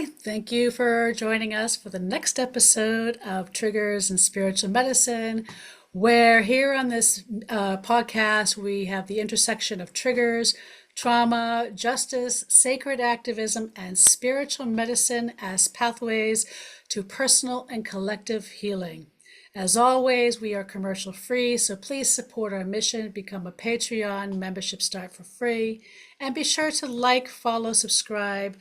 Hi, thank you for joining us for the next episode of Triggers and Spiritual Medicine, where here on this podcast we have the intersection of triggers, trauma, justice, sacred activism, and spiritual medicine as pathways to personal and collective healing. As always, we are commercial free, so please support our mission, become a Patreon, membership start for free, and be sure to like, follow, subscribe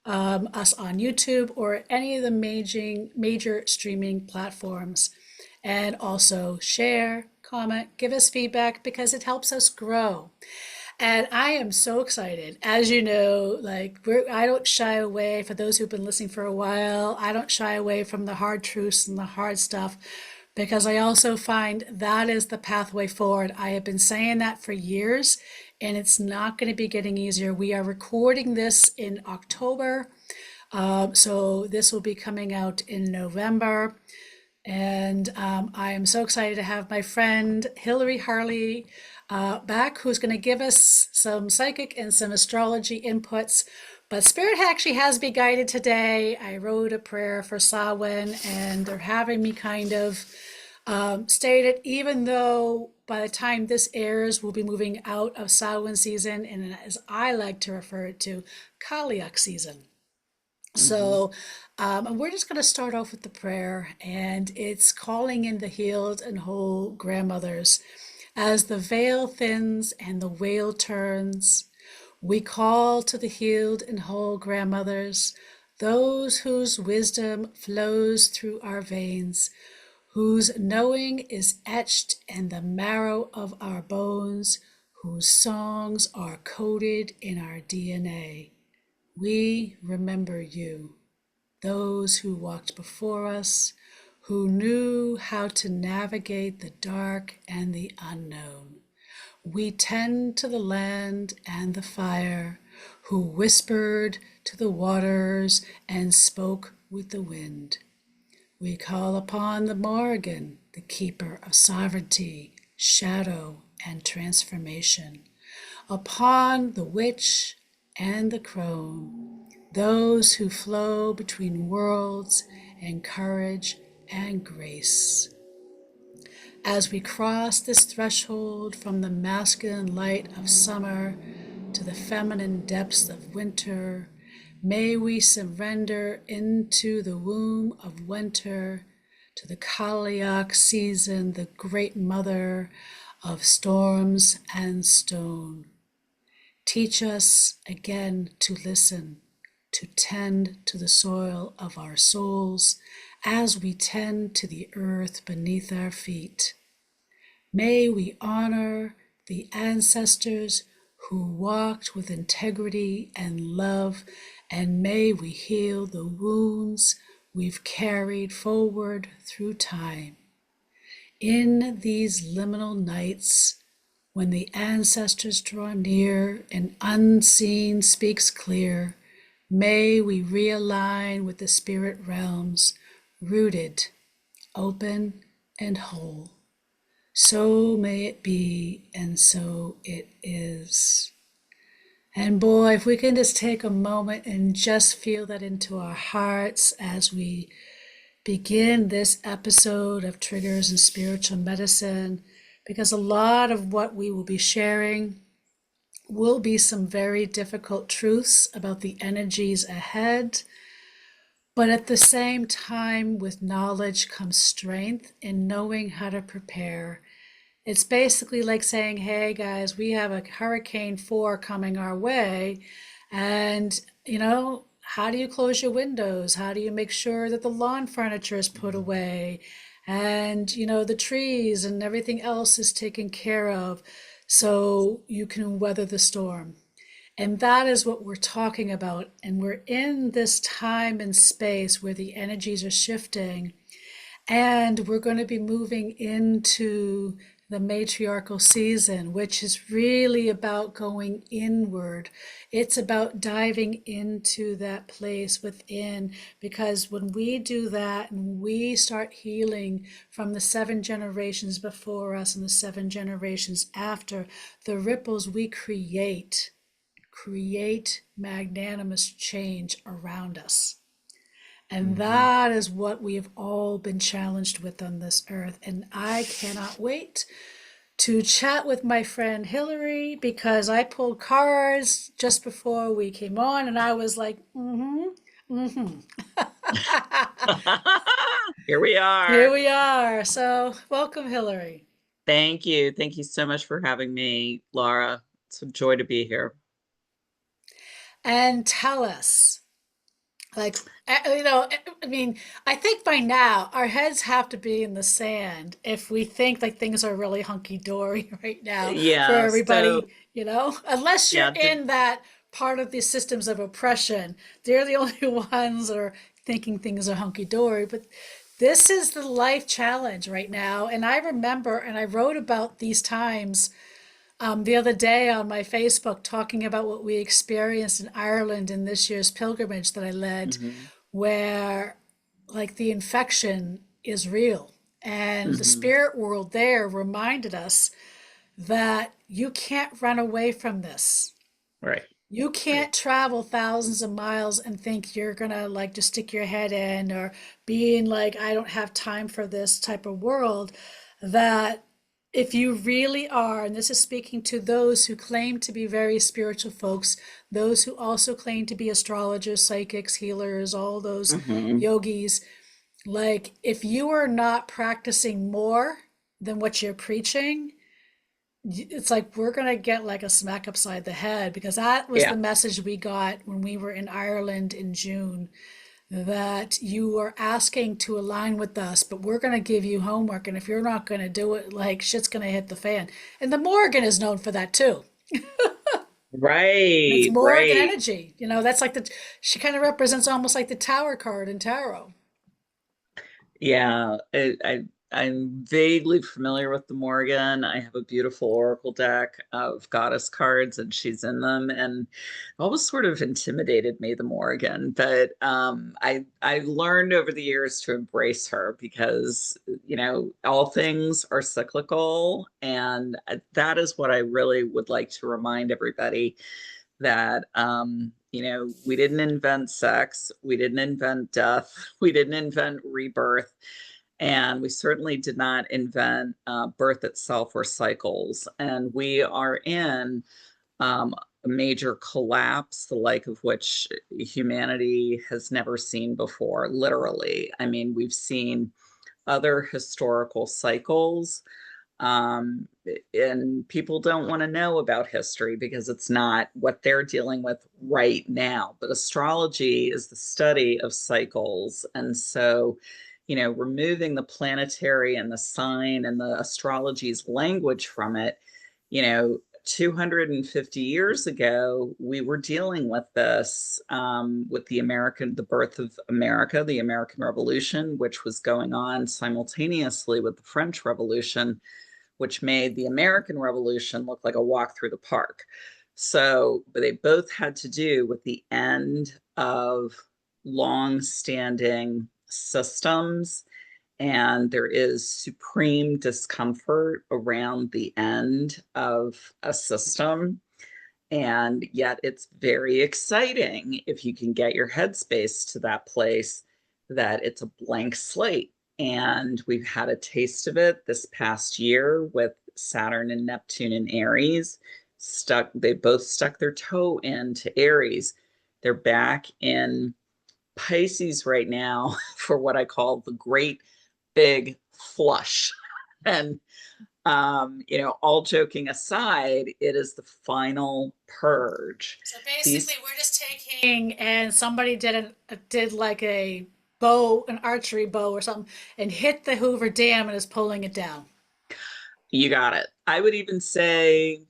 us on YouTube or any of the major streaming platforms. And also share, comment, give us feedback because it helps us grow. And I am so excited. As you know, I don't shy away, for those who've been listening for a while, I don't shy away from the hard truths and the hard stuff because I also find that is the pathway forward. I have been saying that for years, and it's not going to be getting easier. We are recording this in October, so this will be coming out in November. And I am so excited to have my friend Hilary Harley back, who's going to give us some psychic and some astrology inputs. But Spirit actually has me guided today. I wrote a prayer for Samhain, and they're having me kind of state it, even though by the time this airs, we'll be moving out of Samhain season, and as I like to refer it to, Kaliak season. So we're just going to start off with the prayer, and it's calling in the healed and whole grandmothers. As the veil thins and the wheel turns, we call to the healed and whole grandmothers, those whose wisdom flows through our veins, whose knowing is etched in the marrow of our bones, whose songs are coded in our DNA. We remember you, those who walked before us, who knew how to navigate the dark and the unknown. We tend to the land and the fire, who whispered to the waters and spoke with the wind. We call upon the Morrigan, the keeper of sovereignty, shadow, and transformation, upon the witch and the crone, those who flow between worlds and courage and grace. As we cross this threshold from the masculine light of summer to the feminine depths of winter, may we surrender into the womb of winter, to the Kaliak season, the great mother of storms and stone. Teach us again to listen, to tend to the soil of our souls as we tend to the earth beneath our feet. May we honor the ancestors who walked with integrity and love, and may we heal the wounds we've carried forward through time. In these liminal nights, when the ancestors draw near and unseen speaks clear, may we realign with the spirit realms, rooted, open, and whole. So may it be, and so it is. And boy, if we can just take a moment and just feel that into our hearts as we begin this episode of Triggers and Spiritual Medicine, because a lot of what we will be sharing will be some very difficult truths about the energies ahead. But at the same time, with knowledge comes strength in knowing how to prepare. It's basically like saying, hey guys, we have a Hurricane 4 coming our way. And, how do you close your windows? How do you make sure that the lawn furniture is put away? And, the trees and everything else is taken care of so you can weather the storm. And that is what we're talking about. And we're in this time and space where the energies are shifting. And we're going to be moving into the matriarchal season, which is really about going inward. It's about diving into that place within, because when we do that and we start healing from the 7 generations before us and the 7 generations after, the ripples we create magnanimous change around us. And Hmm. that is what we have all been challenged with on this earth. And I cannot wait to chat with my friend Hilary because I pulled cards just before we came on and I was like, Here we here are. we are. So, welcome, Hilary. Thank you. Thank you so much for having me, Laura. It's a joy to be here. And tell us, like, I mean, I think by now our heads have to be in the sand if we think like things are really hunky dory right now for Yeah, so everybody, unless you're yeah, in that part of the systems of oppression, they're the only ones that are thinking things are hunky dory. But this is the life challenge right now. And I remember, and I wrote about these times the other day on my Facebook talking about what we experienced in Ireland in this year's pilgrimage that I led, hmm where like the infection is real. And the hmm spirit world there reminded us that you can't run away from this. right, You right. can't travel thousands of miles and think you're gonna like just stick your head in or being like, I don't have time for this type of world. That if you really are, and this is speaking to those who claim to be very spiritual folks, those who also claim to be astrologers, psychics, healers, all those hmm yogis, like if you are not practicing more than what you're preaching, it's like we're gonna get like a smack upside the head because that was Yeah, the message we got when we were in Ireland in June that you are asking to align with us, but we're gonna give you homework, and if you're not gonna do it, like shit's gonna hit the fan. And the Morgan is known for that too. It's right, Morgan right. energy. That's like she kind of represents almost like the Tower card in tarot. Yeah, I'm vaguely familiar with the Morgan. I have a beautiful oracle deck of goddess cards, and she's in them, and always sort of intimidated me, the Morgan. But I learned over the years to embrace her because all things are cyclical, and that is what I really would like to remind everybody that we didn't invent sex, we didn't invent death, we didn't invent rebirth, and we certainly did not invent birth itself or cycles. And we are in a major collapse, the like of which humanity has never seen before, literally. I mean, we've seen other historical cycles, and people don't want to know about history because it's not what they're dealing with right now. But astrology is the study of cycles. And so, removing the planetary and the sign and the astrology's language from it, 250 years ago, we were dealing with this, with the birth of America, the American Revolution, which was going on simultaneously with the French Revolution, which made the American Revolution look like a walk through the park. So, but they both had to do with the end of long-standing systems, and there is supreme discomfort around the end of a system. And yet it's very exciting if you can get your headspace to that place that it's a blank slate. And we've had a taste of it this past year with Saturn and Neptune in Aries. They both stuck their toe into Aries. They're back in Pisces right now for what I call the great big flush. And all joking aside, it is the final purge. So basically, These, we're just taking and somebody did like a bow, an archery bow or something, and hit the Hoover Dam and is pulling it down. you got it. I would even say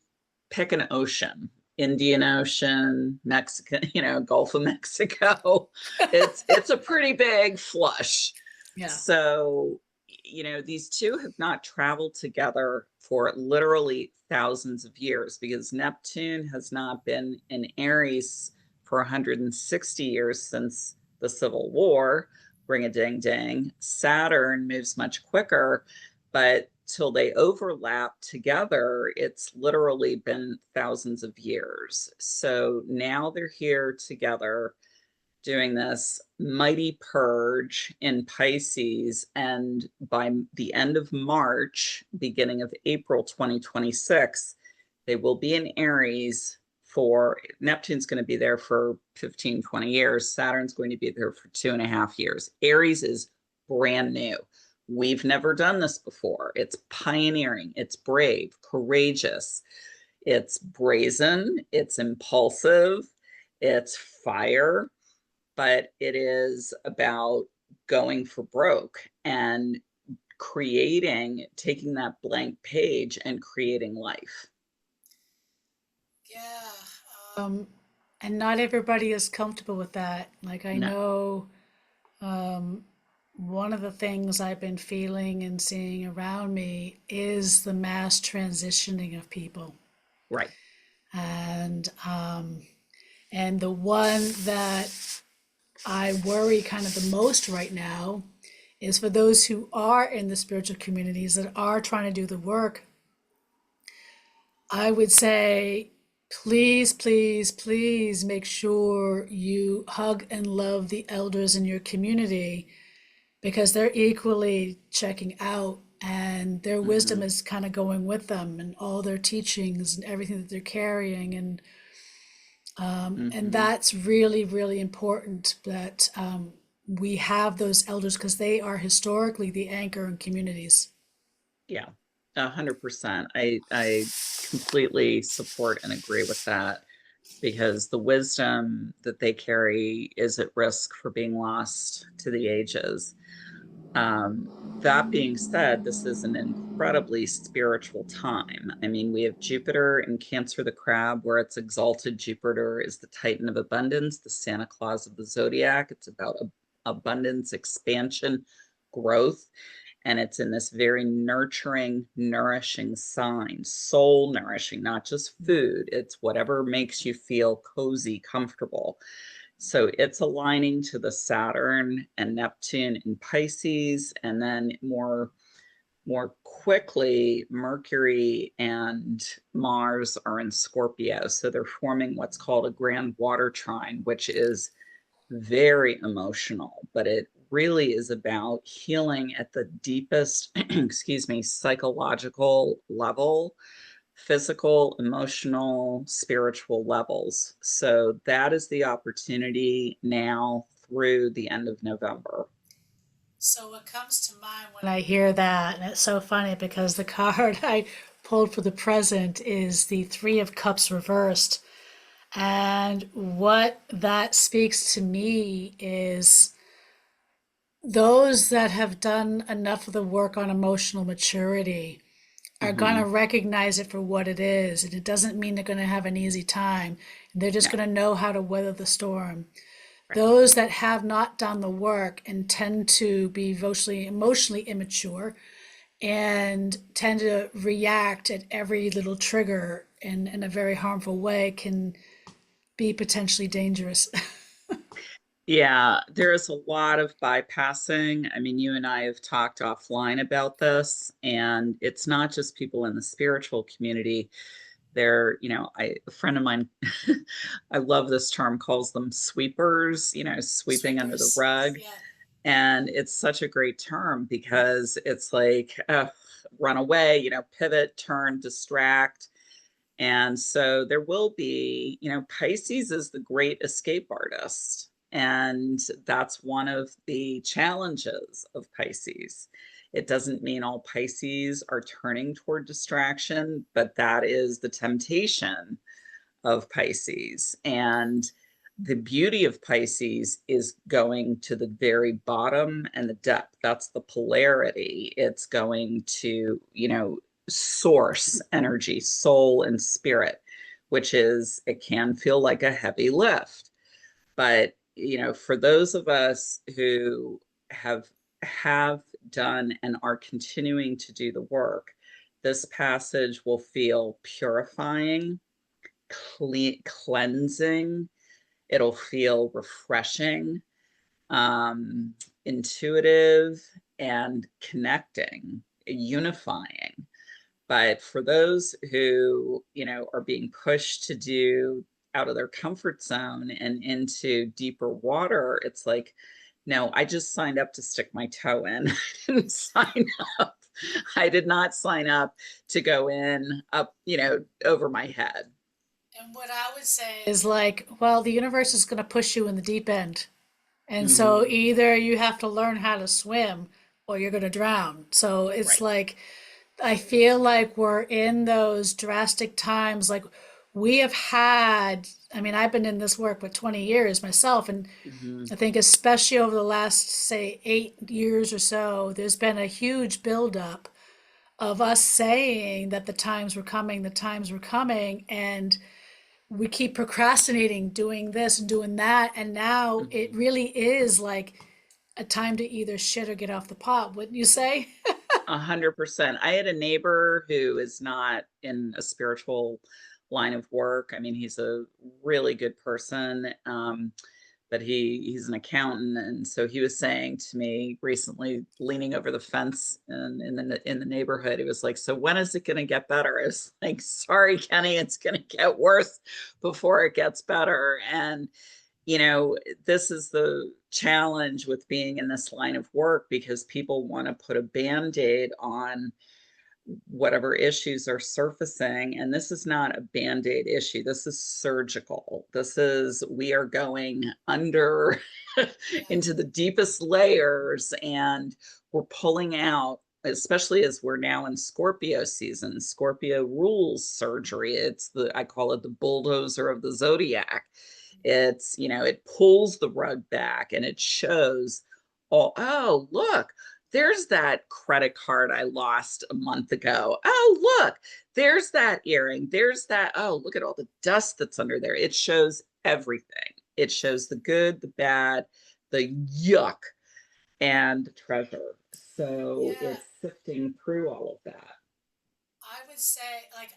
pick an ocean, Indian Ocean, Mexican, Gulf of Mexico. It's a pretty big flush. Yeah. So, these two have not traveled together for literally thousands of years because Neptune has not been in Aries for 160 years since the Civil War. Ring a ding ding. Saturn moves much quicker, but till they overlap together, it's literally been thousands of years. So now they're here together doing this mighty purge in Pisces. And by the end of March, beginning of April 2026, they will be in Aries for Neptune's going to be there for 15, 20 years. Saturn's going to be there for 2.5 years. Aries is brand new. We've never done this before. It's pioneering, it's brave, courageous, it's brazen, it's impulsive, it's fire, but it is about going for broke and creating, taking that blank page and creating life. Yeah. And not everybody is comfortable with that. Like I No, know one of the things I've been feeling and seeing around me is the mass transitioning of people. right. And the one that I worry kind of the most right now is for those who are in the spiritual communities that are trying to do the work. I would say, please, please, please make sure you hug and love the elders in your community because they're equally checking out and their wisdom Mm-hmm. is kind of going with them and all their teachings and everything that they're carrying. And Mm-hmm. that's really, really important that we have those elders because they are historically the anchor in communities. Yeah, 100%. I completely support and agree with that because the wisdom that they carry is at risk for being lost to the ages. Um, that being said, this is an incredibly spiritual time. I mean, we have Jupiter in Cancer the Crab, where it's exalted. Jupiter is the Titan of abundance, the Santa Claus of the zodiac. It's about abundance, expansion, growth. And it's in this very nurturing, nourishing sign, soul nourishing, not just food. It's whatever makes you feel cozy, comfortable. So it's aligning to the Saturn and Neptune in Pisces, and then more quickly, Mercury and Mars are in Scorpio. So they're forming what's called a grand water trine, which is very emotional, but it really is about healing at the deepest, excuse me, psychological level, physical, emotional, spiritual levels. So that is the opportunity now through the end of November. So what comes to mind when I hear that, and it's so funny because the card I pulled for the present is the Three of Cups reversed. And what that speaks to me is those that have done enough of the work on emotional maturity are going to Mm-hmm. recognize it for what it is. And it doesn't mean they're going to have an easy time. They're just No, going to know how to weather the storm. right. Those that have not done the work and tend to be emotionally immature and tend to react at every little trigger in a very harmful way can be potentially dangerous. Yeah, there is a lot of bypassing. I mean, you and I have talked offline about this, and it's not just people in the spiritual community. A friend of mine, I love this term, calls them sweepers, sweeping under the Sweepers. rug. Yeah. And it's such a great term because it's like, run away, pivot, turn, distract. And so there will be, Pisces is the great escape artist. And that's one of the challenges of Pisces. It doesn't mean all Pisces are turning toward distraction, but that is the temptation of Pisces. And the beauty of Pisces is going to the very bottom and the depth. That's the polarity. It's going to, source energy, soul, and spirit, which is, it can feel like a heavy lift. But, for those of us who have have done and are continuing to do the work, this passage will feel purifying, cleansing. It'll feel refreshing, um, intuitive, and connecting, unifying. But for those who, are being pushed to do out of their comfort zone and into deeper water, it's like, no, I just signed up to stick my toe in. I didn't sign up. I did not sign up to go in up, over my head. And what I would say is like, well, the universe is going to push you in the deep end. And so Hmm. either you have to learn how to swim or you're going to drown. So it's Right. like, I feel like we're in those drastic times. Like we have had, I mean, I've been in this work for 20 years myself. And Hmm. I think, especially over the last, say, 8 years or so, there's been a huge buildup of us saying that the times were coming, the times were coming. And we keep procrastinating doing this and doing that. And now it Hmm. really is like a time to either shit or get off the pot, wouldn't you say? 100%. I had a neighbor who is not in a spiritual line of work. I mean, he's a really good person, but he's an accountant, and so he was saying to me recently, leaning over the fence in the neighborhood, he was like, "So when is it going to get better?" I was like, "Sorry, Kenny, it's going to get worse before it gets better." And this is the challenge with being in this line of work, because people want to put a band-aid on whatever issues are surfacing. And this is not a band-aid issue. This is surgical. This is, we are going under Yeah. into the deepest layers, and we're pulling out, especially as we're now in Scorpio season. Scorpio rules surgery. I call it the bulldozer of the zodiac. It pulls the rug back and it shows, oh, look, there's that credit card I lost a month ago. Oh, look, there's that earring. There's that. Oh, look at all the dust that's under there. It shows everything. It shows the good, the bad, the yuck, and the treasure. So Yeah. it's sifting through all of that. I would say, like,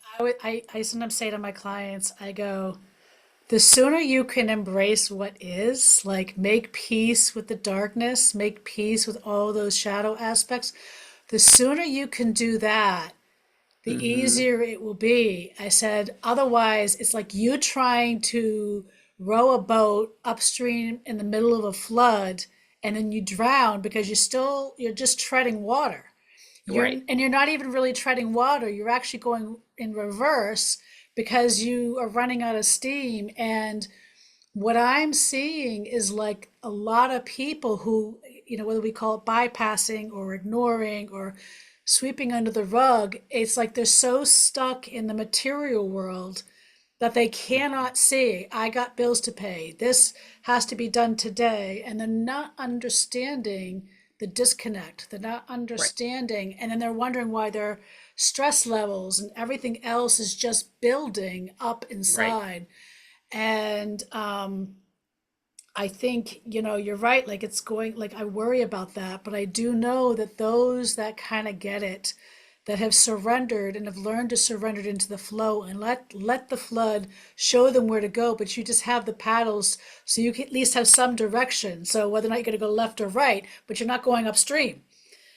I sometimes say to my clients, I go, the sooner you can embrace what is, like, make peace with the darkness, make peace with all those shadow aspects, the sooner you can do that, the Mm-hmm. easier it will be. I said, otherwise, it's like you trying to row a boat upstream in the middle of a flood and then you drown because you're just treading water. Right, You're not even really treading water. You're actually going in reverse because you are running out of steam. And what I'm seeing is like a lot of people who, whether we call it bypassing or ignoring or sweeping under the rug, it's like they're so stuck in the material world that they cannot see, I got bills to pay. This has to be done today. And they're not understanding the disconnect. They're not right, understanding. And then they're wondering why their stress levels and everything else is just building up right. inside. And I think, you're right. Like it's going, like I worry about that, but I do know that those that kind of get it, that have surrendered and have learned to surrender into the flow and let the flood show them where to go, but you just have the paddles so you can at least have some direction. So whether or not you're going to go left or right, but you're not going upstream,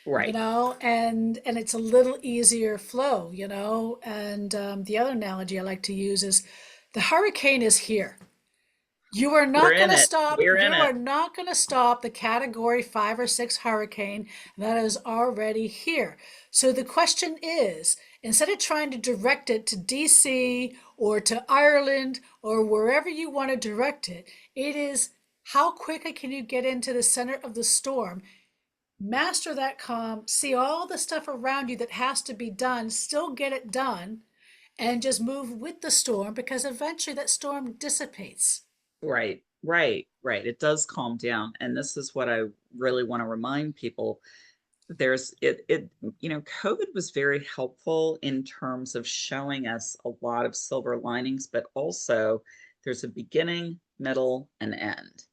Right. and it's a little easier flow, And the other analogy I like to use is the hurricane is here. You are We're not going in to it. stop. We're in You it. are not going to stop the category 5 or 6 hurricane that is already here. So the question is, instead of trying to direct it to DC or to Ireland or wherever you want to direct it, it is how quickly can you get into the center of the storm, master that calm, see all the stuff around you that has to be done, still get it done, and just move with the storm because eventually that storm dissipates. Right, right, right. It does calm down. And this is what I really want to remind people. COVID was very helpful in terms of showing us a lot of silver linings, but also there's a beginning, middle, and end.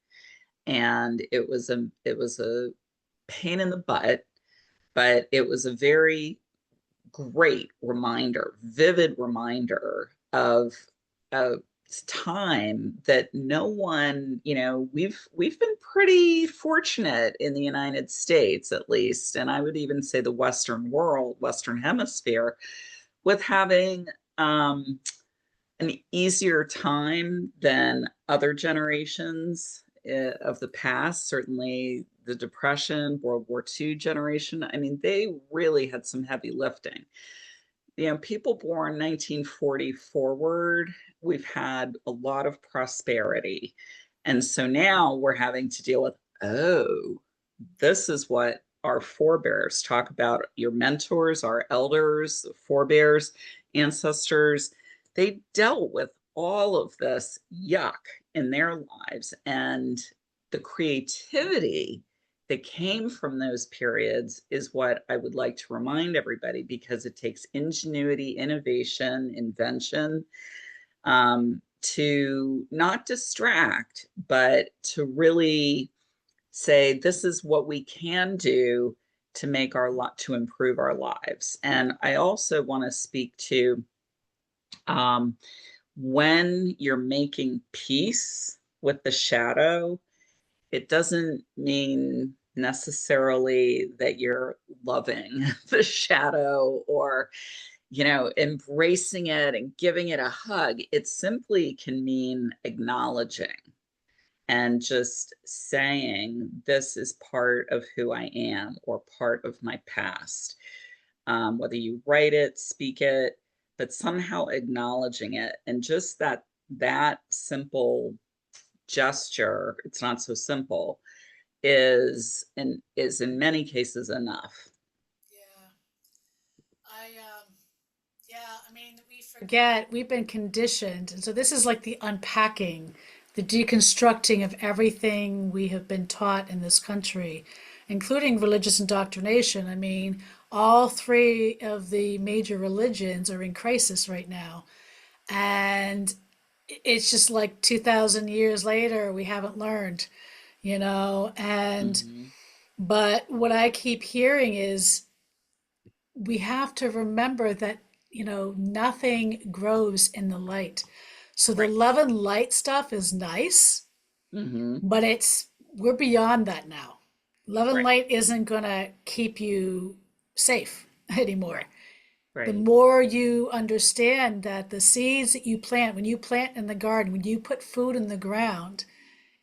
And it was a pain in the butt, but it was a very great reminder, vivid reminder of a time that no one, we've been pretty fortunate in the United States, at least, and I would even say the Western world, Western hemisphere, with having an easier time than other generations of the past. Certainly the Depression, World War II generation. I mean, they really had some heavy lifting. You know, people born 1940 forward, we've had a lot of prosperity. And so now we're having to deal with, oh, this is what our forebears talk about, your mentors, our elders, forebears, ancestors. They dealt with all of this yuck in their lives, and the creativity that came from those periods is what I would like to remind everybody, because it takes ingenuity, innovation, invention, to not distract, but to really say this is what we can do to make our lot to improve our lives. And I also want to speak to um, when you're making peace with the shadow, it doesn't mean necessarily that you're loving the shadow or, you know, embracing it and giving it a hug. It simply can mean acknowledging and just saying, this is part of who I am or part of my past. Whether you write it, speak it, but somehow acknowledging it. And just that simple gesture, it's not so simple, is in many cases enough. Yeah. Yeah, I mean, we forget we've been conditioned. And so this is like the unpacking, the deconstructing of everything we have been taught in this country, including religious indoctrination. I mean, all three of the major religions are in crisis right now. And it's just like 2,000 years later, we haven't learned, you know? And, Hmm. but what I keep hearing is we have to remember that, you know, nothing grows in the light. So the Right. love and light stuff is nice, Hmm. but we're beyond that now. Love and Right. light isn't going to keep you safe anymore. Right. The Right. more you understand that the seeds that you plant, when you plant in the garden, when you put food in the ground,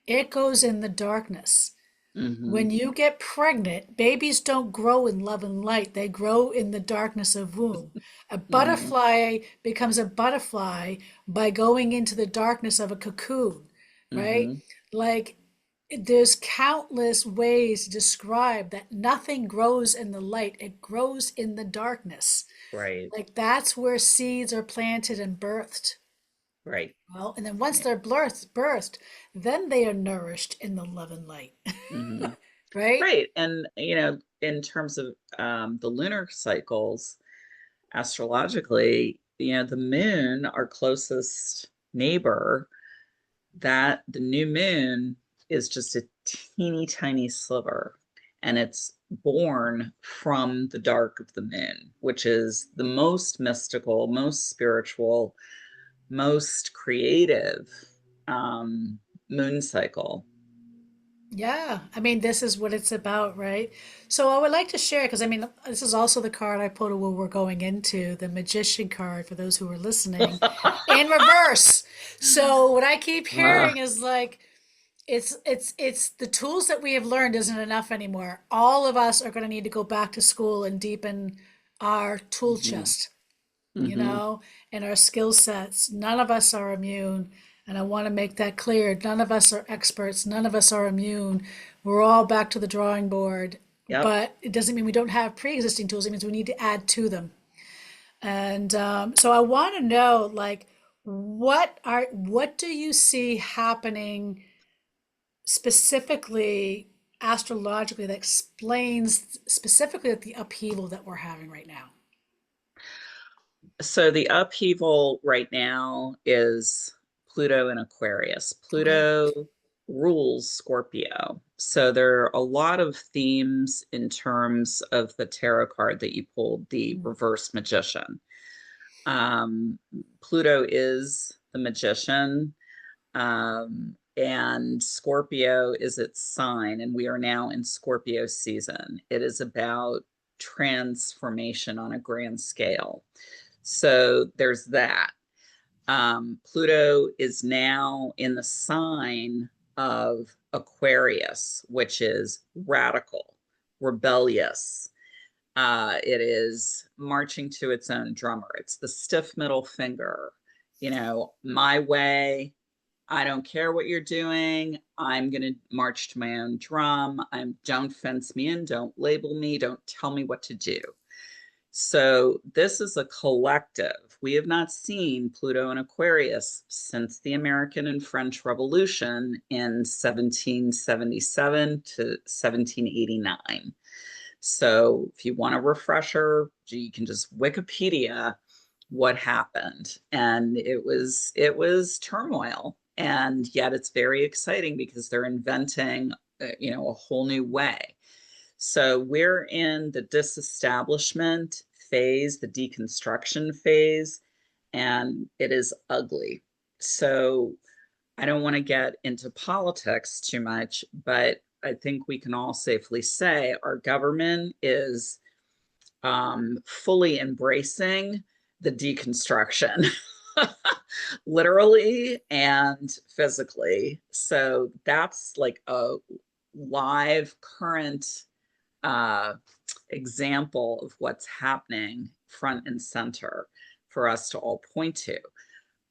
it goes in the darkness. Hmm. When you get pregnant, babies don't grow in love and light. They grow in the darkness of womb. A Hmm. butterfly becomes a butterfly by going into the darkness of a cocoon, right? Hmm. Like there's countless ways to describe that nothing grows in the light. It grows in the darkness. Right. Like that's where seeds are planted and birthed. Right. Well, and then once Right. they're birthed, then they are nourished in the love and light, Hmm. right? Right. And, you know, in terms of the lunar cycles, astrologically, you know, the moon, our closest neighbor, that the new moon is just a teeny tiny sliver, and it's born from the dark of the moon, which is the most mystical, most spiritual, most creative um, moon cycle. Yeah, I mean, this is what it's about, right? So I would like to share, because I mean, this is also the card I pulled where we're going into, the Magician card for those who are listening, in reverse. So what I keep Uh, hearing is like, it's the tools that we have learned isn't enough anymore. All of us are going to need to go back to school and deepen our tool mhm, chest, you mhm. know, and our skill sets. None of us are immune. And I want to make that clear. None of us are experts. None of us are immune. We're all back to the drawing board. Yep. But it doesn't mean we don't have pre existing tools. It means we need to add to them. And so I want to know, like, what do you see happening specifically astrologically that explains specifically the upheaval that we're having right now? So the upheaval right now is Pluto and Aquarius. Okay. Pluto rules Scorpio. So there are a lot of themes in terms of the tarot card that you pulled, the reverse magician. Um, Pluto is the magician, and Scorpio is its sign, and we are now in Scorpio season. It is about transformation on a grand scale. So there's that. Pluto is now in the sign of Aquarius, which is radical, rebellious. It is marching to its own drummer. It's the stiff middle finger, my way. I don't care what you're doing. I'm going to march to my own drum. Don't fence me in. Don't label me. Don't tell me what to do. So this is a collective. We have not seen Pluto and Aquarius since the American and French Revolution in 1777 to 1789. So if you want a refresher, you can just Wikipedia what happened. And it was turmoil. And yet it's very exciting because they're inventing, a whole new way. So we're in the disestablishment phase, the deconstruction phase, and it is ugly. So I don't want to get into politics too much, but I think we can all safely say our government is fully embracing the deconstruction, literally and physically. So that's like a live current example of what's happening front and center for us to all point to.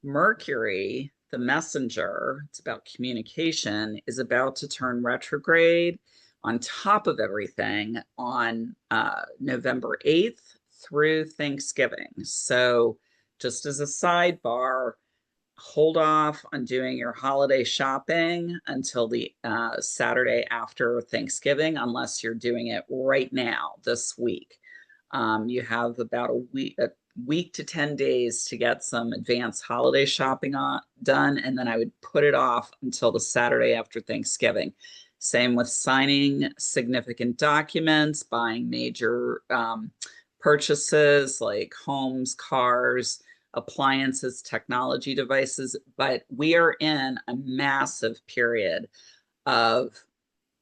Mercury, the messenger, it's about communication, is about to turn retrograde on top of everything on November 8th through Thanksgiving. So, just as a sidebar, hold off on doing your holiday shopping until the Saturday after Thanksgiving, unless you're doing it right now this week. You have about a week to 10 days to get some advanced holiday shopping done, and then I would put it off until the Saturday after Thanksgiving. Same with signing significant documents, buying major purchases like homes, cars, appliances, technology devices. But we are in a massive period of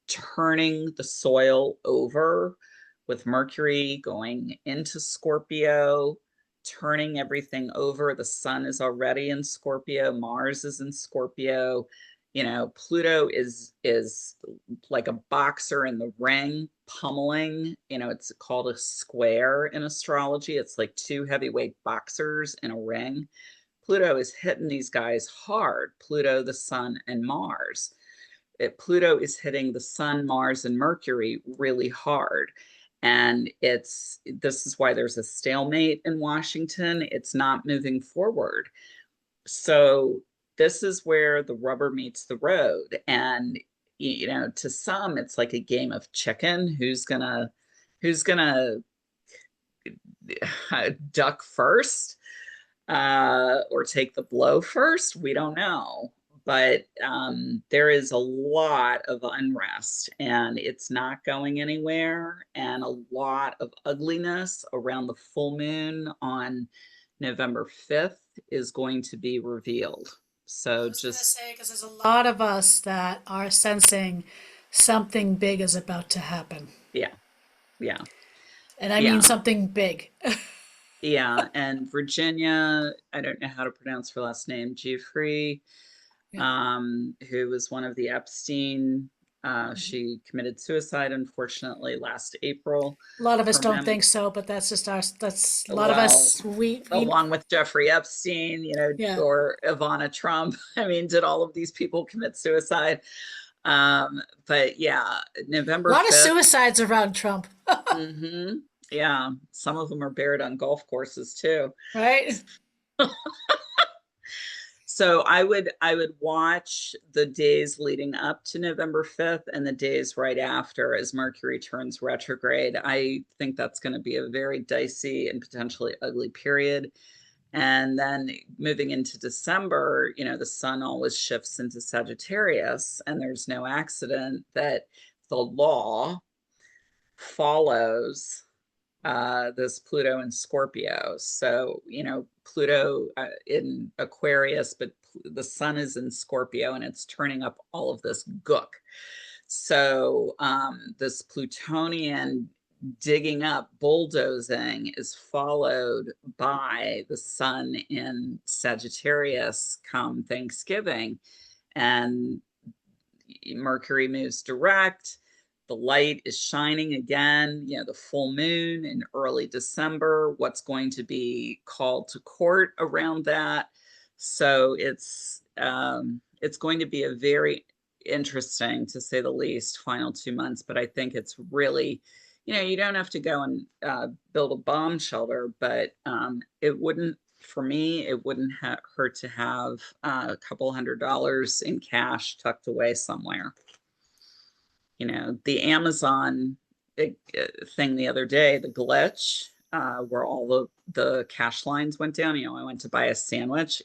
turning the soil over, with Mercury going into Scorpio, turning everything over. The sun is already in Scorpio, Mars is in Scorpio. Pluto is like a boxer in the ring, pummeling. It's called a square in astrology. It's like two heavyweight boxers in a ring. Pluto is hitting these guys hard. Pluto, the sun, and Mars. Pluto is hitting the sun, Mars, and Mercury really hard. And this is why there's a stalemate in Washington. It's not moving forward. So this is where the rubber meets the road. And to some, it's like a game of chicken. Who's gonna duck first, or take the blow first? We don't know. But there is a lot of unrest, and it's not going anywhere, and a lot of ugliness around the full moon on November 5th is going to be revealed. I So was going to just, say, because there's a lot of us that are sensing something big is about to happen. yeah, yeah, And I mean yeah, something big. yeah. And Virginia, I don't know how to pronounce her last name, Giuffre, Yeah. who was one of the Epstein. She committed suicide, unfortunately, last April. A lot of us Her don't mem think so, but that's just that's a lot of well, us, we, along with Jeffrey Epstein, yeah. or Ivana Trump. I mean, did all of these people commit suicide? But yeah, A November lot of 5th. suicides around Trump, Mm-hmm. Yeah, some of them are buried on golf courses too. right? So I would watch the days leading up to November 5th and the days right after as Mercury turns retrograde. I think that's going to be a very dicey and potentially ugly period. And then moving into December, the sun always shifts into Sagittarius, and there's no accident that the law follows this Pluto in Scorpio. So, Pluto in Aquarius, but the sun is in Scorpio, and it's turning up all of this gook. So, this Plutonian digging up, bulldozing is followed by the sun in Sagittarius come Thanksgiving. And Mercury moves direct. The light is shining again, the full moon in early December, what's going to be called to court around that. So it's going to be a very interesting, to say the least, final 2 months. But I think it's really, you don't have to go and build a bomb shelter, but it wouldn't, for me, it wouldn't hurt to have a couple $100 in cash tucked away somewhere. The Amazon thing the other day, the glitch, where all the cash lines went down. I went to buy a sandwich,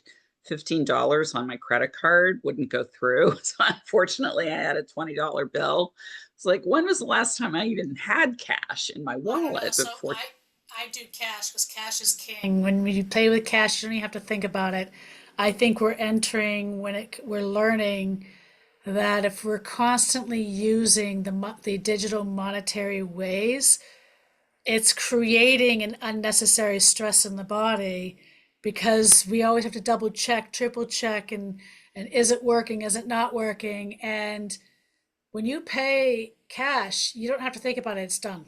$15 on my credit card wouldn't go through. So unfortunately, I had a $20 bill. It's like, when was the last time I even had cash in my I don't know. wallet So before? I do cash because cash is king. When you play with cash, you don't even have to think about it. I think we're entering we're learning that if we're constantly using the digital monetary ways, it's creating an unnecessary stress in the body because we always have to double check, triple check, and is it working? Is it not working? And when you pay cash, you don't have to think about it. It's done.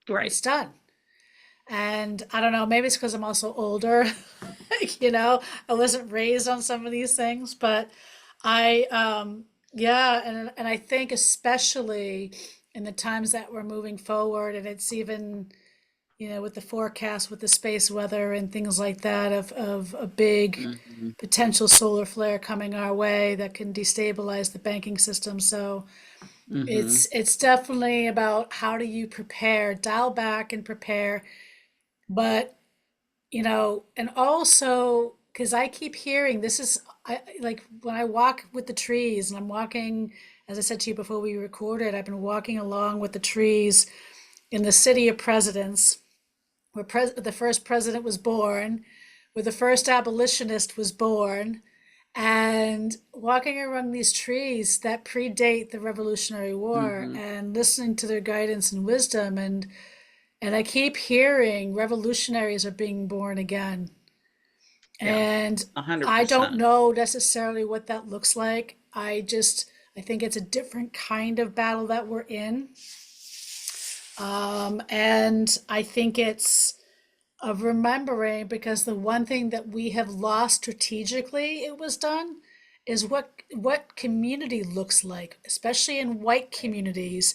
Right. It's done. And I don't know, maybe it's because I'm also older. you know, I wasn't raised on some of these things, but yeah, and I think especially in the times that we're moving forward, and it's even, with the forecast, with the space weather and things like that, of a big Hmm. potential solar flare coming our way that can destabilize the banking system. So Hmm. it's definitely about how do you prepare, dial back and prepare, but and also because I keep hearing this is like when I walk with the trees and I'm walking, as I said to you before we recorded, I've been walking along with the trees in the city of presidents, where the first president was born, where the first abolitionist was born, and walking around these trees that predate the Revolutionary War Hmm. and listening to their guidance and wisdom, and I keep hearing revolutionaries are being born again. Yeah, And a hundred I don't percent. know necessarily what that looks like. I think it's a different kind of battle that we're in. And I think it's of remembering because the one thing that we have lost strategically, it was done, is what community looks like, especially in white communities.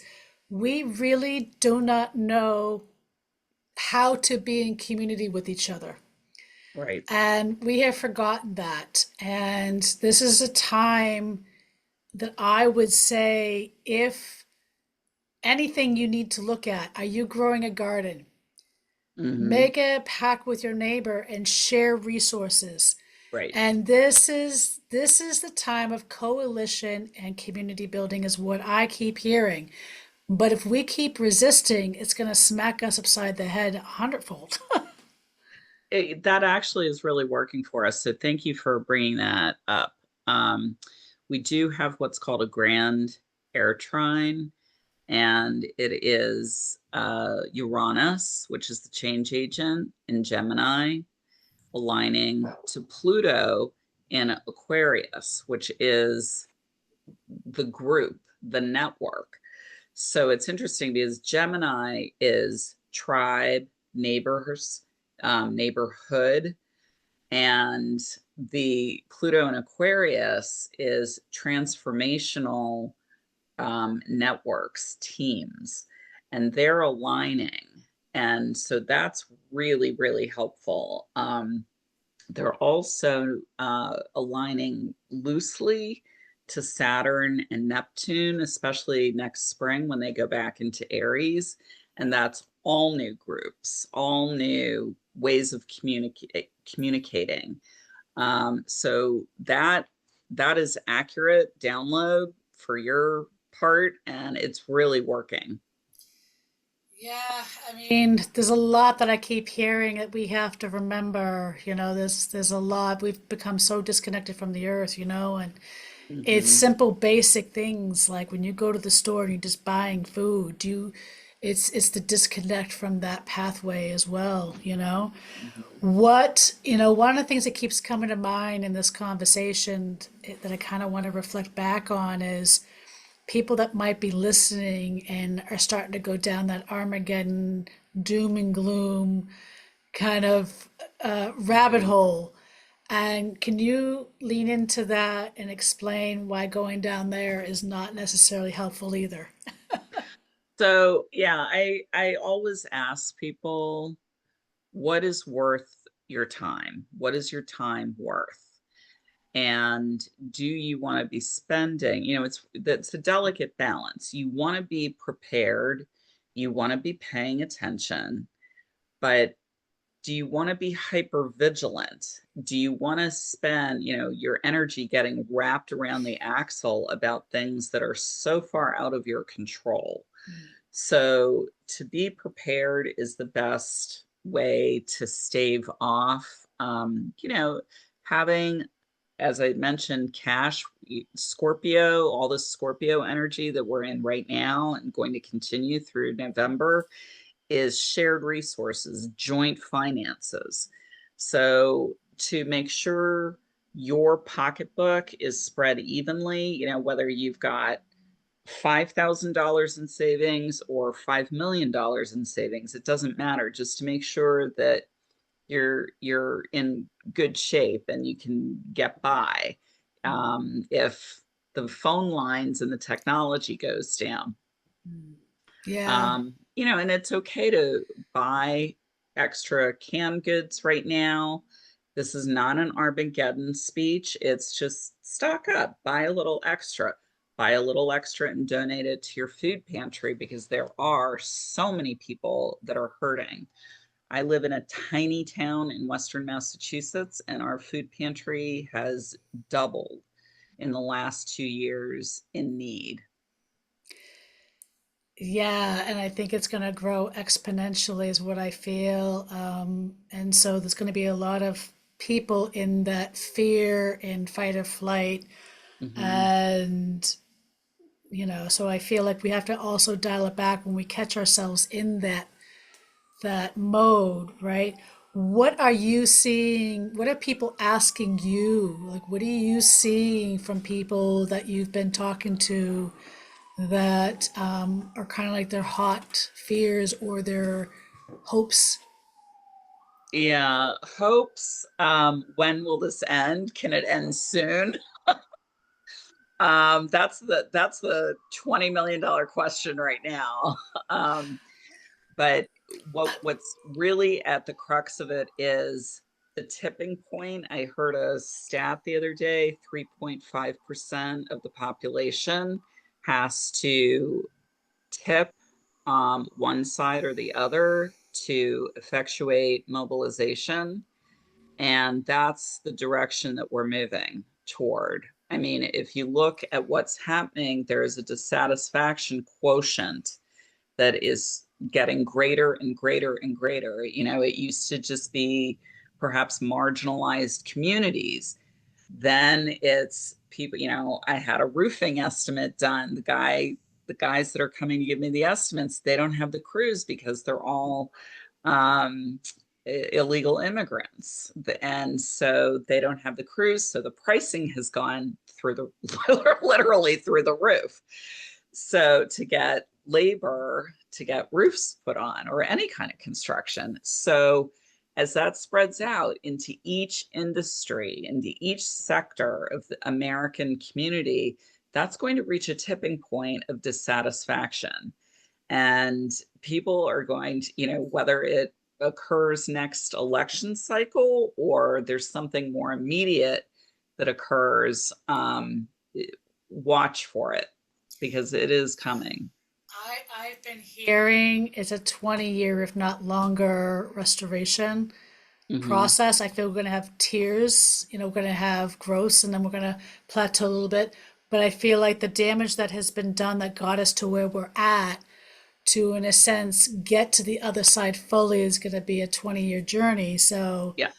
We really do not know how to be in community with each other. Right. And we have forgotten that. And this is a time that I would say, if anything you need to look at, are you growing a garden? Hmm. Make a pact with your neighbor and share resources. Right. And this is the time of coalition and community building is what I keep hearing. But if we keep resisting, it's going to smack us upside the head a hundredfold. That actually is really working for us. So thank you for bringing that up. Um, we do have what's called a grand air trine, and it is Uranus, which is the change agent in Gemini, aligning to Pluto in Aquarius, which is the group, the network. So it's interesting because Gemini is tribe, neighbors, neighborhood, and the Pluto in Aquarius is transformational, networks, teams, and they're aligning. And so that's really, really helpful. They're also aligning loosely to Saturn and Neptune, especially next spring when they go back into Aries. And that's all new groups, all new ways of communicating. So that is accurate download for your part, and it's really working. Yeah, I mean, there's a lot that I keep hearing that we have to remember. There's a lot. We've become so disconnected from the earth, and it's Hmm. simple, basic things like when you go to the store and you're just buying food. it's the disconnect from that pathway as well, you know? Mhm. One of the things that keeps coming to mind in this conversation that I kind of want to reflect back on is people that might be listening and are starting to go down that Armageddon doom and gloom kind of rabbit Mhm. hole. And can you lean into that and explain why going down there is not necessarily helpful either? So yeah, I always ask people, what is worth your time? What is your time worth? And do you want to be spending, that's a delicate balance. You want to be prepared, you want to be paying attention, but do you want to be hyper vigilant? Do you want to spend, your energy getting wrapped around the axle about things that are so far out of your control? So to be prepared is the best way to stave off, having, as I mentioned, cash, Scorpio, all the Scorpio energy that we're in right now and going to continue through November is shared resources, joint finances. So to make sure your pocketbook is spread evenly, whether you've got $5,000 in savings or $5 million in savings, it doesn't matter. Just to make sure that you're in good shape and you can get by if the phone lines and the technology goes down. Yeah. And it's okay to buy extra canned goods right now. This is not an Armageddon speech. It's just stock up, buy a little extra and donate it to your food pantry because there are so many people that are hurting. I live in a tiny town in Western Massachusetts, and our food pantry has doubled in the last 2 years in need. Yeah, and I think it's going to grow exponentially, is what I feel. And so there's going to be a lot of people in that fear and fight or flight. Mhm. And, so I feel like we have to also dial it back when we catch ourselves in that mode, right? What are you seeing? What are people asking you? Like, what are you seeing from people that you've been talking to that are kind of like their hot fears or their hopes? Yeah, hopes. When will this end? Can it end soon? That's the $20 million question right now. Um, but what's really at the crux of it is the tipping point. I heard a stat the other day, 3.5% of the population has to tip one side or the other to effectuate mobilization. And that's the direction that we're moving toward. I mean, if you look at what's happening, there is a dissatisfaction quotient that is getting greater and greater and greater. It used to just be perhaps marginalized communities. Then it's people, I had a roofing estimate done. The guys that are coming to give me the estimates, they don't have the crews because they're all um, illegal immigrants. And so they don't have the crews. So the pricing has gone through the literally through the roof. So to get labor, to get roofs put on or any kind of construction. So as that spreads out into each industry, into each sector of the American community, that's going to reach a tipping point of dissatisfaction. And people are going to, whether it occurs next election cycle or there's something more immediate that occurs, watch for it because it is coming. I've been hearing it's a 20-year, if not longer, restoration Hmm. process. I feel we're going to have tears, we're going to have growth, and then we're going to plateau a little bit. But I feel like the damage that has been done that got us to where we're at to, in a sense, get to the other side fully is going to be a 20-year journey. So Yeah.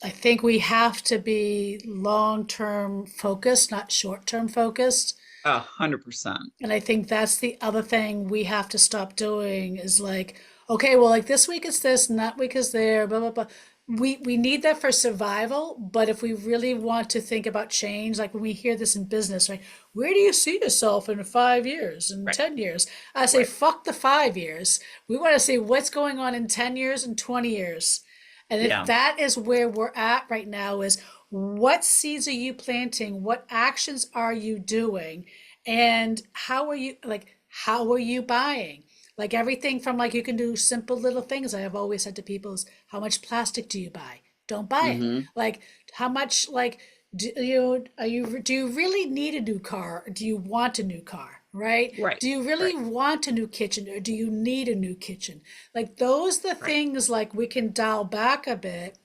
I think we have to be long-term focused, not short-term focused. 100%. And I think that's the other thing we have to stop doing is like, okay, well, like this week it's this and that week is there, blah, blah, blah. We need that for survival, but if we really want to think about change, like when we hear this in business, right? Where do you see yourself in 5 years and Right. 10 years? I say, Right. fuck the 5 years. We want to see what's going on in 10 years and 20 years. And if Yeah. that is where we're at right now, is what seeds are you planting? What actions are you doing? And how are you buying? Like everything from like you can do simple little things I have always said to people is how much plastic do you buy? Don't buy it. Hmm. Like how much do you really need a new car or do you want a new car? Right? Right. Do you really Right. want a new kitchen or do you need a new kitchen? Like those the Right. things like we can dial back a bit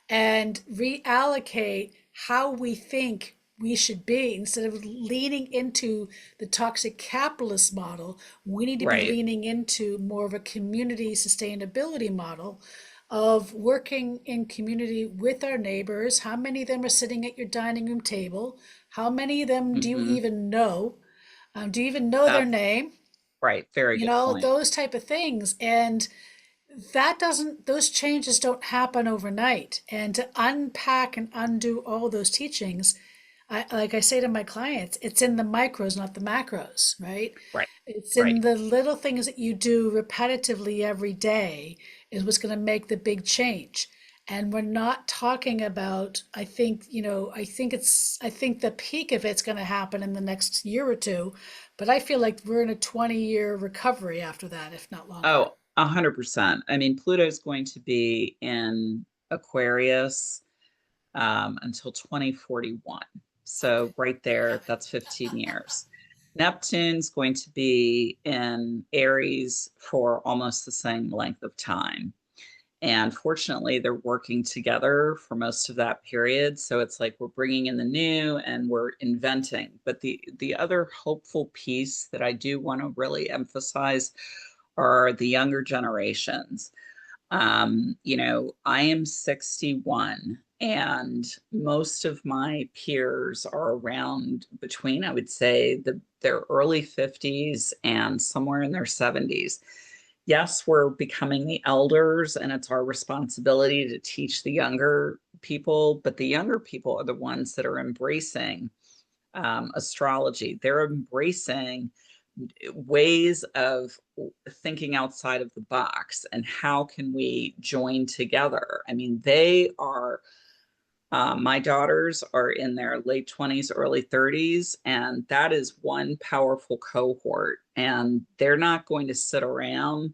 and reallocate how we think we should be instead of leaning into the toxic capitalist model. We need to be Right. leaning into more of a community sustainability model of working in community with our neighbors. How many of them are sitting at your dining room table? How many of them do you Hmm. even know? Do you even know their That's name? right. Very You good know, point. those type of things. And those changes don't happen overnight. And to unpack and undo all those teachings, like I say to my clients, it's in the micros, not the macros, right? Right. It's in Right. the little things that you do repetitively every day is what's going to make the big change. And we're not talking about, I think the peak of it's going to happen in the next year or two, but I feel like we're in a 20-year recovery after that, if not longer. Oh, 100%. I mean, Pluto's going to be in Aquarius until 2041. Okay. So right Yeah. there, that's 15 years. Neptune's going to be in Aries for almost the same length of time. And fortunately, they're working together for most of that period. So it's like we're bringing in the new and we're inventing. But the other hopeful piece that I do want to really emphasize are the younger generations. I am 61 and most of my peers are around between, I would say, their early 50s and somewhere in their 70s. Yes, we're becoming the elders and it's our responsibility to teach the younger people, but the younger people are the ones that are embracing astrology. They're embracing ways of thinking outside of the box and how can we join together. I mean, they are my daughters are in their late 20s, early 30s, and that is one powerful cohort. And they're not going to sit around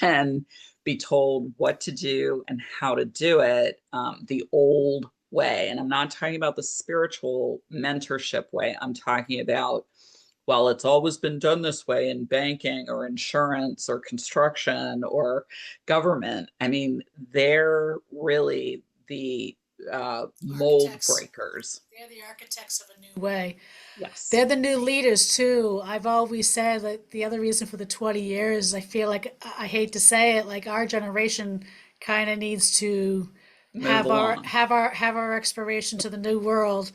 and be told what to do and how to do it the old way. And I'm not talking about the spiritual mentorship way. I'm talking about, well, it's always been done this way in banking or insurance or construction or government. I mean, they're really the mold Architects. breakers. They're the architects of a new way. Yes. They're the new leaders too. I've always said that the other reason for the 20 years, I feel like I hate to say it, like our generation kind of needs to Move along. have our exploration to the new world,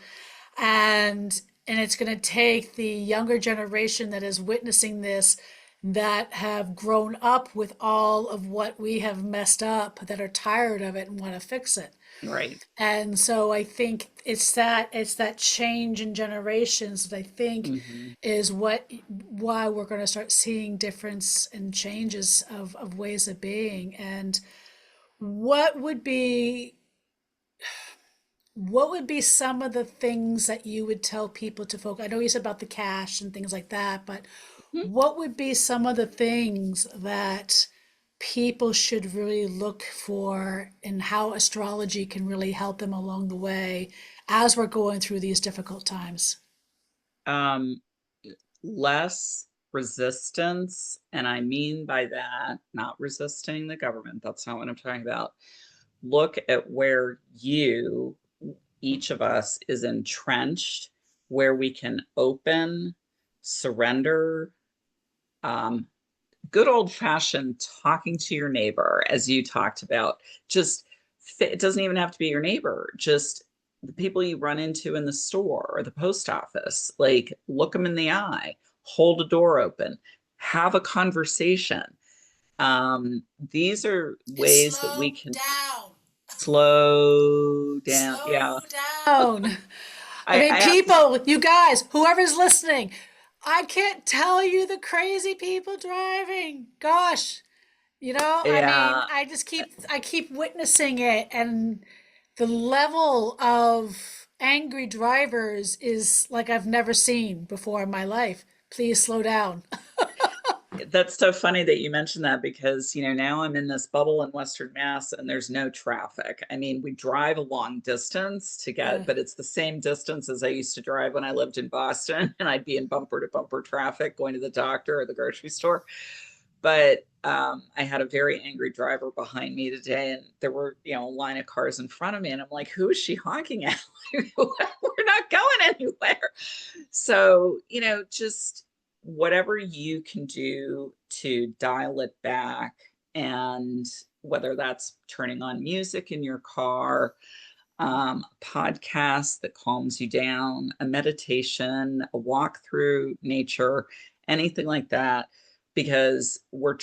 and it's going to take the younger generation that is witnessing this, that have grown up with all of what we have messed up, that are tired of it and want to fix it. Right. And so I think it's that change in generations that I think Hmm. is why we're going to start seeing difference and changes of ways of being. And what would be what would be some of the things that you would tell people to focus? I know you said about the cash and things like that, but what would be some of the things that people should really look for and how astrology can really help them along the way as we're going through these difficult times? Um, less resistance. And I mean by that, not resisting the government. That's not what I'm talking about. Look at where each of us, is entrenched, where we can open, surrender, um, good old fashioned talking to your neighbor, as you talked about, just It doesn't even have to be your neighbor, just the people you run into in the store or the post office. Like, look them in the eye, hold a door open, have a conversation. These are ways that we Slow can down. slow down. Yeah. Slow down. I mean, I have to, people, you guys, whoever's listening, I can't tell you the crazy people driving. Gosh, I mean, yeah, I keep witnessing it, and the level of angry drivers is like I've never seen before in my life. Please slow down. that's so funny that you mentioned that because, now I'm in this bubble in Western Mass and there's no traffic. I mean, we drive a long distance to Yeah. get, but it's the same distance as I used to drive when I lived in Boston and I'd be in bumper to bumper traffic going to the doctor or the grocery store. But I had a very angry driver behind me today, and there were, a line of cars in front of me, and I'm like, who is she honking at? We're not going anywhere. So, just whatever you can do to dial it back, and whether that's turning on music in your car, a podcast that calms you down, a meditation, a walk through nature, anything like that, because we're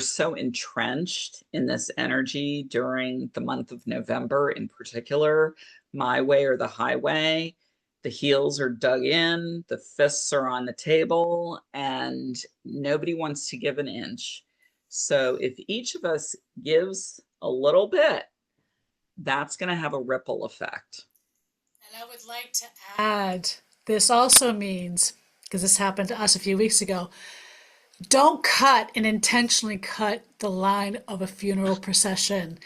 so entrenched in this energy during the month of November in particular, my way or the highway. The heels are dug in, the fists are on the table, and nobody wants to give an inch. So if each of us gives a little bit, that's going to have a ripple effect. And I would like to add, this also means, because this happened to us a few weeks ago, don't cut and intentionally cut the line of a funeral procession.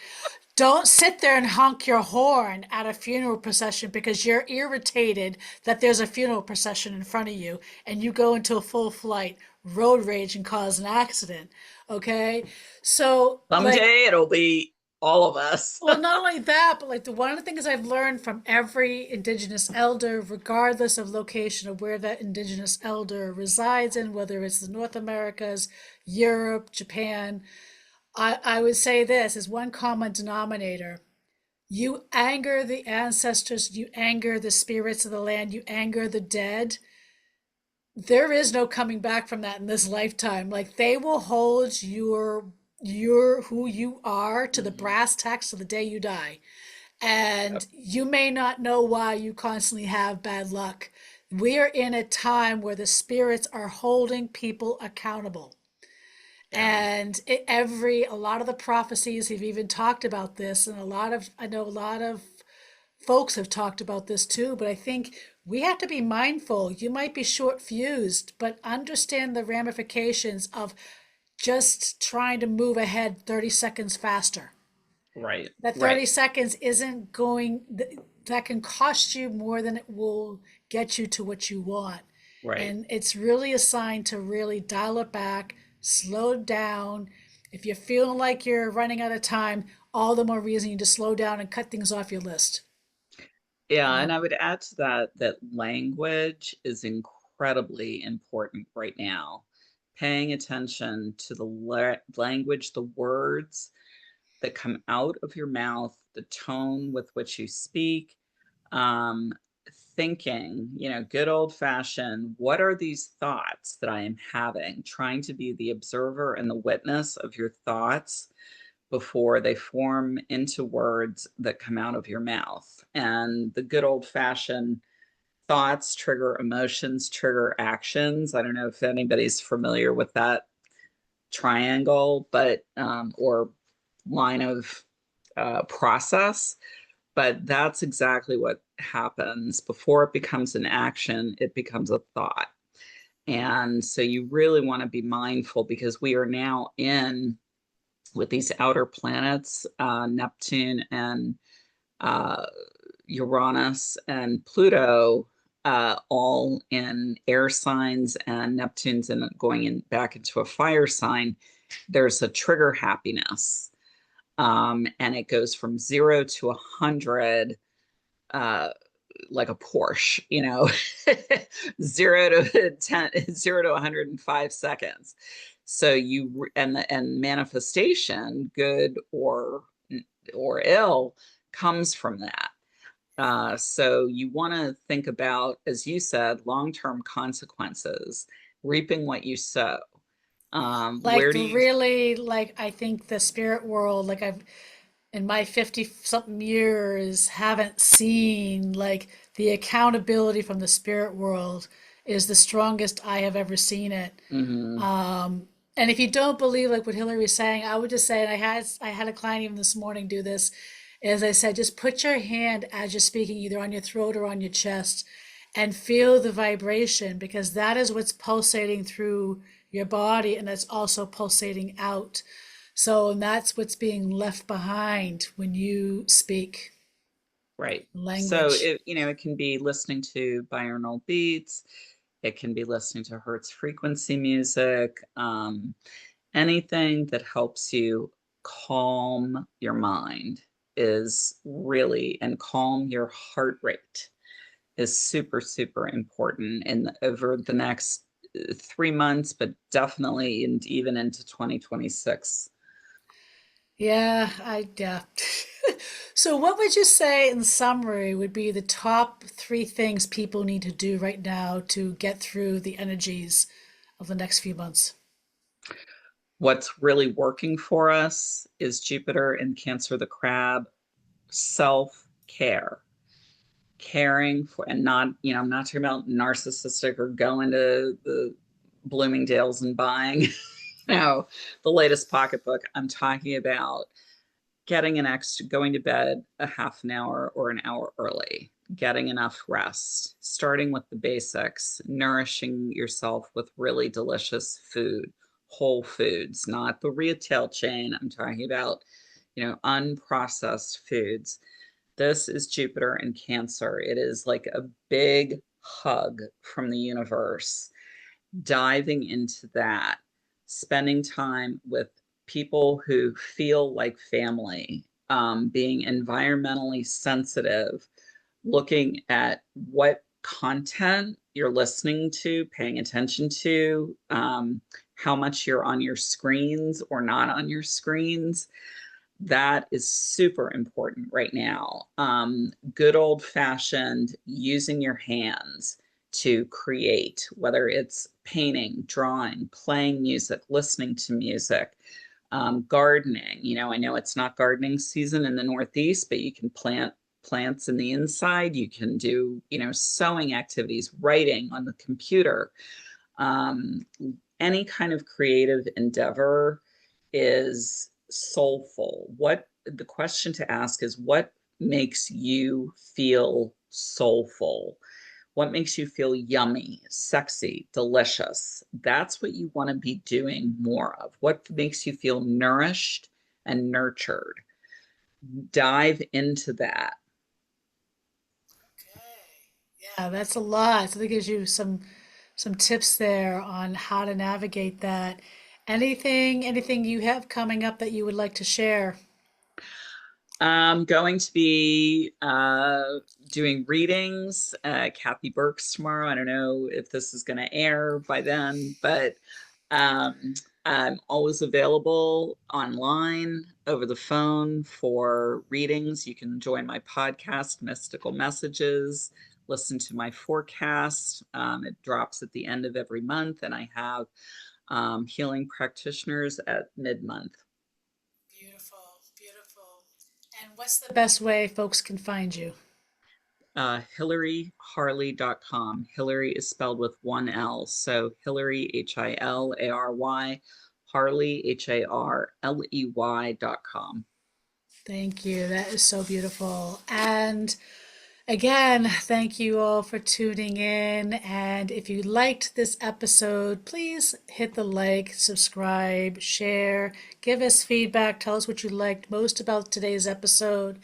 Don't sit there and honk your horn at a funeral procession because you're irritated that there's a funeral procession in front of you and you go into a full flight road rage and cause an accident. Okay? So, like, Someday it'll be all of us. well, not only that, but like one of the things I've learned from every indigenous elder, regardless of location of where that indigenous elder resides in, whether it's the North Americas, Europe, Japan, I would say this is one common denominator. You anger the ancestors, you anger the spirits of the land, you anger the dead. There is no coming back from that in this lifetime. Like they will hold your who you are to the Mhm. brass tacks to the day you die. Yep. And you may not know why you constantly have bad luck. We are in a time where the spirits are holding people accountable. Yeah. And a lot of the prophecies have even talked about this, and I know a lot of folks have talked about this too, but I think we have to be mindful. You might be short fused, but understand the ramifications of just trying to move ahead 30 seconds faster. Right. That Right. 30 seconds isn't going, that can cost you more than it will get you to what you want. Right. And it's really a sign to really dial it back, slow down. If you're feeling like you're running out of time, all the more reason you to slow down and cut things off your list. Yeah, You and know? I would add to that language is incredibly important right now. Paying attention to the language, the words that come out of your mouth, the tone with which you speak, um, thinking, good old fashioned, what are these thoughts that I am having? Trying to be the observer and the witness of your thoughts before they form into words that come out of your mouth. And the good old fashioned thoughts trigger emotions, trigger actions. I don't know if anybody's familiar with that triangle, but or line of process, but that's exactly what happens before it becomes an action. It becomes a thought. And so you really want to be mindful because we are now in with these outer planets, Neptune and uh, Uranus and Pluto, all in air signs, and Neptune's going in back into a fire sign. There's a trigger happiness, and it goes from 0 to 100, uh, like a Porsche, 0 to 10, 0 to 105 seconds. So and manifestation, good or ill, comes from that. So you want to think about, as you said, long-term consequences, reaping what you sow. Like Where do you really, like I think the spirit world, like I've in my 50 something years haven't seen like the accountability from the spirit world is the strongest I have ever seen it. Mhm. And if you don't believe like what Hillary was saying, I would just say, and I had a client even this morning do this, as I said, just put your hand as you're speaking, either on your throat or on your chest, and feel the vibration because that is what's pulsating through your body and that's also pulsating out. So, and that's what's being left behind when you speak Right. So language. it can be listening to binaural beats, it can be listening to Hertz frequency music, anything that helps you calm your mind is really, and calm your heart rate is super, super important in over the next 3 months, but definitely and even into 2026. Yeah. So, what would you say in summary would be the top three things people need to do right now to get through the energies of the next few months? What's really working for us is Jupiter in Cancer the Crab, self-care, caring for, and not, I'm not talking about narcissistic or going to the Bloomingdale's and buying, the latest pocketbook. I'm talking about getting an extra, going to bed a half an hour or an hour early, getting enough rest, starting with the basics, nourishing yourself with really delicious food, whole foods, not the retail chain. I'm talking about, unprocessed foods. This is Jupiter and Cancer. It is like a big hug from the universe, diving into that, spending time with people who feel like family, being environmentally sensitive, looking at what content you're listening to, paying attention to, how much you're on your screens or not on your screens. That is super important right now. Good old fashioned using your hands to create, whether it's painting, drawing, playing music, listening to music, gardening. I know it's not gardening season in the Northeast, but you can plant plants in the inside. You can do, sewing activities, writing on the computer. Um, any kind of creative endeavor is soulful. What the question to ask is, what makes you feel soulful? What makes you feel yummy, sexy, delicious? That's what you want to be doing more of. What makes you feel nourished and nurtured? Dive into that. Okay. Yeah, that's a lot. So that gives you some tips there on how to navigate that. Anything you have coming up that you would like to share? I'm going to be doing readings, Kathy Burke's tomorrow. I don't know if this is going to air by then, but um, I'm always available online over the phone for readings. You can join my podcast, Mystical Messages, listen to my forecast. It drops at the end of every month, and I have healing practitioners at mid-month. Beautiful, beautiful. And what's the best way folks can find you? HilaryHarley.com. Hilary is spelled with one L. So Hilary, Hilary, Harley, Harley.com. Thank you. That is so beautiful. And again, thank you all for tuning in. And if you liked this episode, please hit the like, subscribe, share, give us feedback, tell us what you liked most about today's episode.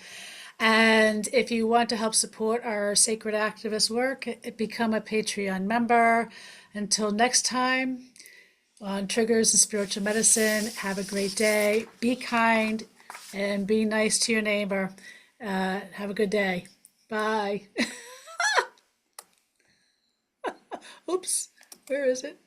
And if you want to help support our sacred activist work, become a Patreon member. Until next time, on Triggers and Spiritual Medicine, have a great day. Be kind and be nice to your neighbor. Have a good day. Bye. Oops, where is it?